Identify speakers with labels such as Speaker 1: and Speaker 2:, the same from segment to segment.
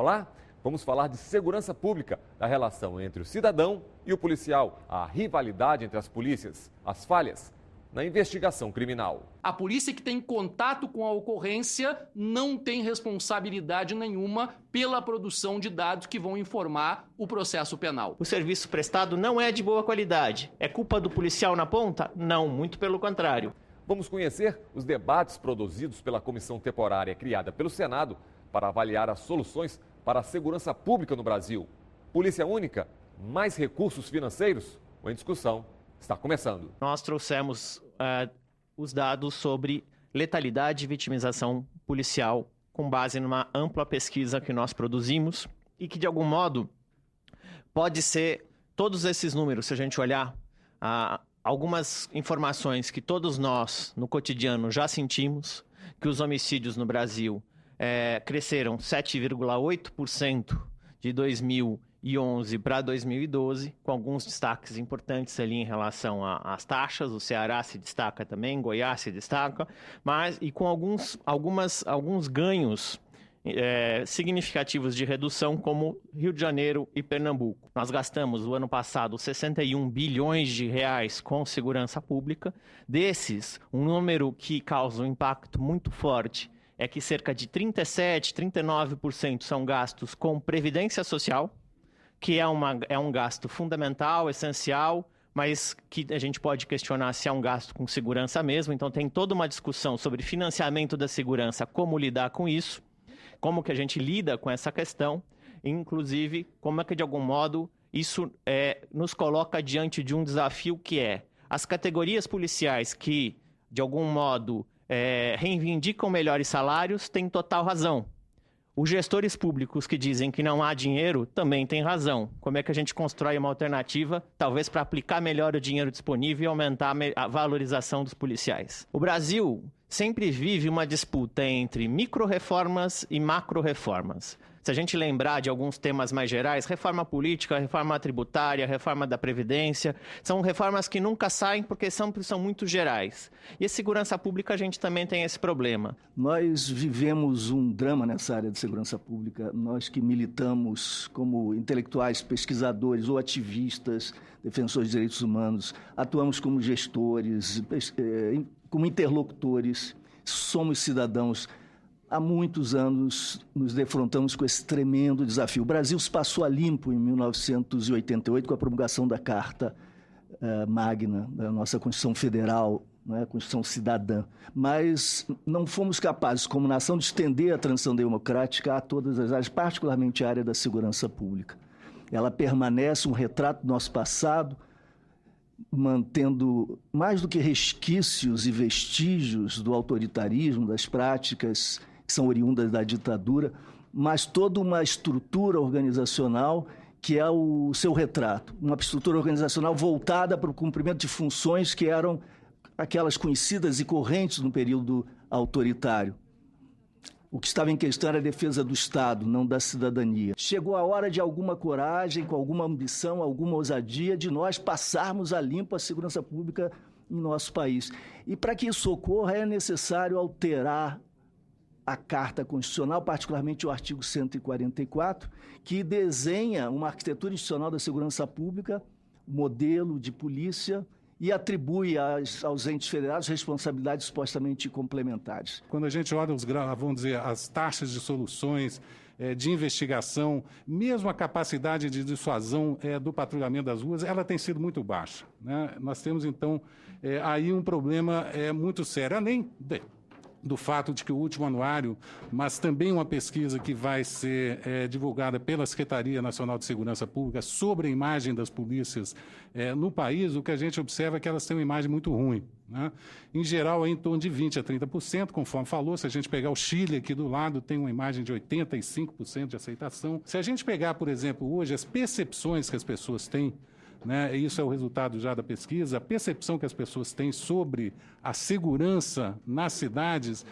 Speaker 1: Olá, vamos falar de segurança pública, da relação entre o cidadão e o policial, a rivalidade entre as polícias, as falhas na investigação criminal.
Speaker 2: A polícia que tem contato com a ocorrência não tem responsabilidade nenhuma pela produção de dados que vão informar o processo penal.
Speaker 3: O serviço prestado não é de boa qualidade. É culpa do policial na ponta? Não, muito pelo contrário.
Speaker 1: Vamos conhecer os debates produzidos pela comissão temporária criada pelo Senado para avaliar as soluções para a segurança pública no Brasil. Polícia única? Mais recursos financeiros? A discussão está começando.
Speaker 3: Nós trouxemos os dados sobre letalidade e vitimização policial com base numa ampla pesquisa que nós produzimos e que, de algum modo, pode ser todos esses números, se a gente olhar algumas informações que todos nós, no cotidiano, já sentimos, que os homicídios no Brasil cresceram 7,8% de 2011 para 2012, com alguns destaques importantes ali em relação às taxas. O Ceará se destaca também, Goiás se destaca, e com alguns ganhos significativos de redução, como Rio de Janeiro e Pernambuco. Nós gastamos, o ano passado, 61 bilhões de reais com segurança pública. Desses, um número que causa um impacto muito forte é que cerca de 37%, 39% são gastos com previdência social, que é um gasto fundamental, essencial, mas que a gente pode questionar se é um gasto com segurança mesmo. Então tem toda uma discussão sobre financiamento da segurança, como lidar com isso, como que a gente lida com essa questão, inclusive como é que, de algum modo, isso nos coloca diante de um desafio que é as categorias policiais que, de algum modo, reivindicam melhores salários têm total razão. Os gestores públicos que dizem que não há dinheiro também têm razão. Como é que a gente constrói uma alternativa, talvez para aplicar melhor o dinheiro disponível e aumentar a valorização dos policiais? O Brasil sempre vive uma disputa entre micro-reformas e macro-reformas. Se a gente lembrar de alguns temas mais gerais, reforma política, reforma tributária, reforma da Previdência, são reformas que nunca saem porque são muito gerais. E a segurança pública, a gente também tem esse problema.
Speaker 4: Nós vivemos um drama nessa área de segurança pública. Nós que militamos como intelectuais, pesquisadores ou ativistas, defensores de direitos humanos, atuamos como gestores, como interlocutores, somos cidadãos. Há muitos anos nos defrontamos com esse tremendo desafio. O Brasil se passou a limpo em 1988 com a promulgação da Carta Magna, da nossa Constituição Federal, né, Constituição Cidadã. Mas não fomos capazes, como nação, de estender a transição democrática a todas as áreas, particularmente a área da segurança pública. Ela permanece um retrato do nosso passado, mantendo mais do que resquícios e vestígios do autoritarismo, das práticas que são oriundas da ditadura, mas toda uma estrutura organizacional que é o seu retrato. Uma estrutura organizacional voltada para o cumprimento de funções que eram aquelas conhecidas e correntes no período autoritário. O que estava em questão era a defesa do Estado, não da cidadania. Chegou a hora de alguma coragem, com alguma ambição, alguma ousadia, de nós passarmos a limpo a segurança pública em nosso país. E para que isso ocorra, é necessário alterar a Carta Constitucional, particularmente o artigo 144, que desenha uma arquitetura institucional da segurança pública, modelo de polícia, e atribui aos entes federados responsabilidades supostamente complementares.
Speaker 5: Quando a gente olha vamos dizer, as taxas de soluções, de investigação, mesmo a capacidade de dissuasão do patrulhamento das ruas, ela tem sido muito baixa, né? Nós temos, então, aí um problema muito sério, além do fato de que o último anuário, mas também uma pesquisa que vai ser divulgada pela Secretaria Nacional de Segurança Pública sobre a imagem das polícias no país, o que a gente observa é que elas têm uma imagem muito ruim, né? Em geral, é em torno de 20% a 30%, conforme falou. Se a gente pegar o Chile aqui do lado, tem uma imagem de 85% de aceitação. Se a gente pegar, por exemplo, hoje, as percepções que as pessoas têm, né, isso é o resultado já da pesquisa, a percepção que as pessoas têm sobre a segurança nas cidades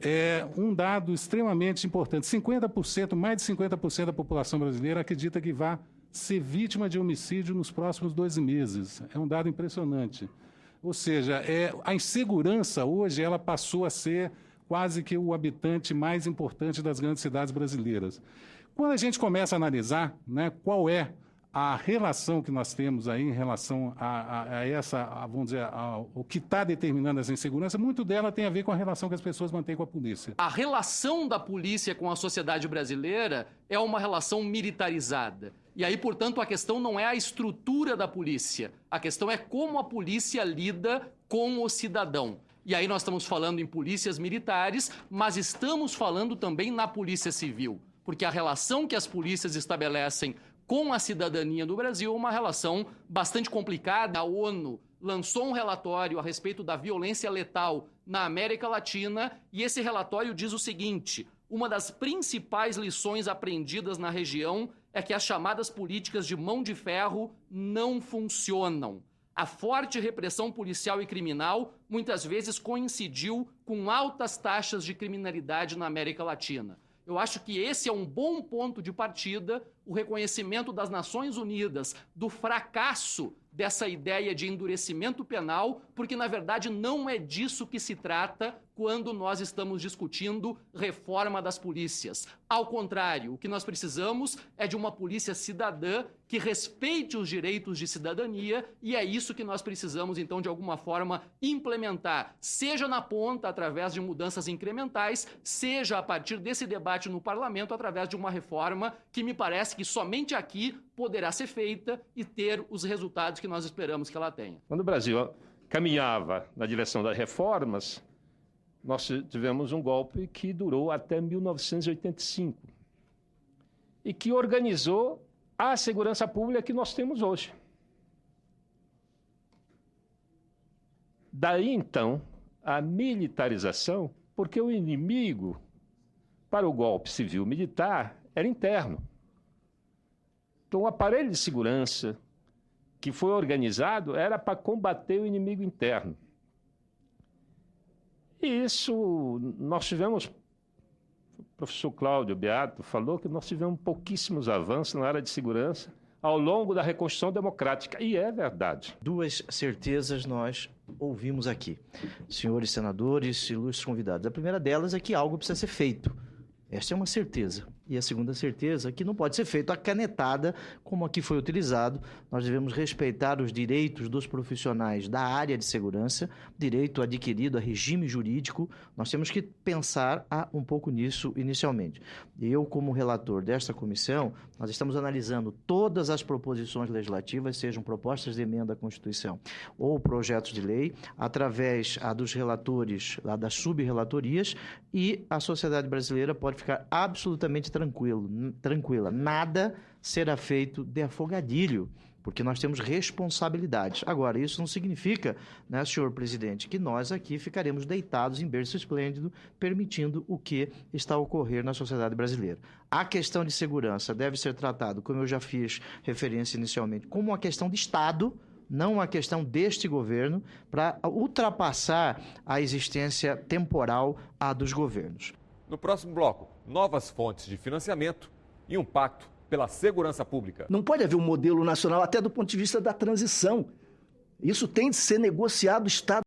Speaker 5: é um dado extremamente importante. 50%, mais de 50% da população brasileira acredita que vai ser vítima de homicídio nos próximos 12 meses. É um dado impressionante. Ou seja, a insegurança hoje ela passou a ser quase que o habitante mais importante das grandes cidades brasileiras. Quando a gente começa a analisar, né, qual é a relação que nós temos aí em relação vamos dizer, o que está determinando essa insegurança, muito dela tem a ver com a relação que as pessoas mantêm com a polícia.
Speaker 2: A relação da polícia com a sociedade brasileira é uma relação militarizada. E aí, portanto, a questão não é a estrutura da polícia. A questão é como a polícia lida com o cidadão. E aí nós estamos falando em polícias militares, mas estamos falando também na polícia civil. Porque a relação que as polícias estabelecem com a cidadania do Brasil é uma relação bastante complicada. A ONU lançou um relatório a respeito da violência letal na América Latina e esse relatório diz o seguinte: uma das principais lições aprendidas na região é que as chamadas políticas de mão de ferro não funcionam. A forte repressão policial e criminal muitas vezes coincidiu com altas taxas de criminalidade na América Latina. Eu acho que esse é um bom ponto de partida, o reconhecimento das Nações Unidas do fracasso dessa ideia de endurecimento penal, porque, na verdade, não é disso que se trata quando nós estamos discutindo reforma das polícias. Ao contrário, o que nós precisamos é de uma polícia cidadã que respeite os direitos de cidadania e é isso que nós precisamos, então, de alguma forma, implementar, seja na ponta, através de mudanças incrementais, seja a partir desse debate no parlamento, através de uma reforma que me parece que somente aqui poderá ser feita e ter os resultados que nós esperamos que ela tenha.
Speaker 6: Quando o Brasil caminhava na direção das reformas, nós tivemos um golpe que durou até 1985 e que organizou a segurança pública que nós temos hoje. Daí, então, a militarização, porque o inimigo para o golpe civil-militar era interno. Então, o aparelho de segurança que foi organizado era para combater o inimigo interno. E isso, nós tivemos, o professor Cláudio Beato falou que nós tivemos pouquíssimos avanços na área de segurança ao longo da reconstrução democrática, e é verdade.
Speaker 7: Duas certezas nós ouvimos aqui, senhores senadores, ilustres convidados. A primeira delas é que algo precisa ser feito. Esta é uma certeza. E a segunda certeza é que não pode ser feito a canetada, como aqui foi utilizado. Nós devemos respeitar os direitos dos profissionais da área de segurança, direito adquirido a regime jurídico. Nós temos que pensar um pouco nisso inicialmente. Eu, como relator desta comissão, nós estamos analisando todas as proposições legislativas, sejam propostas de emenda à Constituição ou projetos de lei, através dos relatores, das sub-relatorias, e a sociedade brasileira pode ficar absolutamente tranquila. Nada será feito de afogadilho, porque nós temos responsabilidades. Agora, isso não significa, né, senhor presidente, que nós aqui ficaremos deitados em berço esplêndido, permitindo o que está a ocorrer na sociedade brasileira. A questão de segurança deve ser tratada, como eu já fiz referência inicialmente, como uma questão de Estado, não uma questão deste governo, para ultrapassar a existência temporal dos governos.
Speaker 1: No próximo bloco, novas fontes de financiamento e um pacto pela segurança pública.
Speaker 4: Não pode haver um modelo nacional até do ponto de vista da transição. Isso tem de ser negociado Estado